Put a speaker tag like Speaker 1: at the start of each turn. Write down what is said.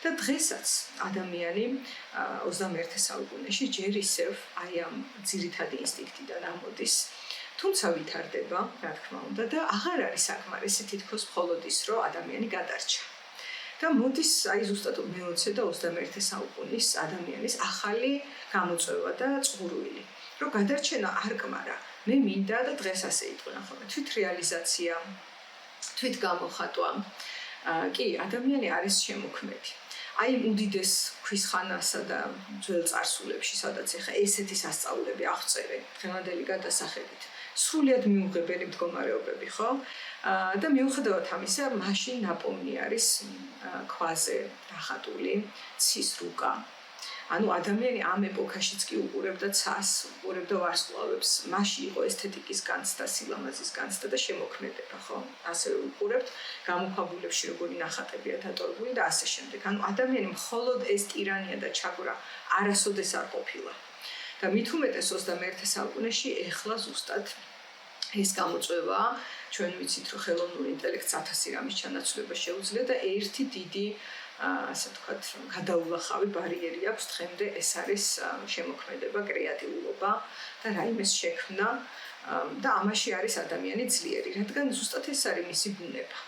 Speaker 1: და დღესაც ადამიანი 21 საუკუნეში ჯერ ისევ აი ამ ძირითადი ინსტინქტიდან ამოდის. თუმცა ვითარდება, რა თქმა უნდა, და აღარ არის საკმარისი თითქოს მხოლოდ ის, რომ ადამიანი გადარჩა. და მოდის აი ზუსტად მე-20 და 21 საუკუნის ადამიანის ახალი გამოწვევა და წყურვილი. რომ გადარჩენა არ კმარა, მე მინდა და დღეს ასე იყვნა ხოლმე. თვითრეალიზაცია, თვითგამოხატვა. კი, ადამიანი არის შემოქმედი. აი უდიდეს ქვის ხანასა და ძველ წარსულებში, სადაც ეხა ესეთი სასწაულები აღწერენ დღევანდელი გადასახადით. სრულიად მიუღებელი მდგომარეობები, ხო? და მიუხედავად ამისა, მაშინ ნაპოვნი არის ქვაზე დახატული ცის რუკა. ანუ ადამიანი ამ ეპოქაშიც კი უყურებდა ცას, უყურებდა ვარსკვლავებს, მასში იყო ესთეტიკის განცდა, სილამაზის განცდა და შემოქმედება, ხო? ასე უყურებთ გამოქვაბულებში როგორი ნახატებია დატოვებული და ასე შემდეგ. ანუ ადამიანი მხოლოდ ეს ტირანია და ჩაგვრა არასოდეს არ ყოფილა. და მით უმეტეს 21 საუკუნეში ეხლა ზუსტად ეს გამოწვევა, ჩვენ ვიცით, რომ ხელოვნური ინტელექტს 1000 რამის ჩანაცვლება შეუძლია და ერთი დიდი ასე ვთქვათ, გადაულახავი ბარიერი აქვს დღემდე, ეს არის შემოქმედება, კრეატიულობა და რაიმეს შექმნა და ამაში არის ადამიანი ძლიერი, რადგან ზუსტად ეს არის მისი ბუნება.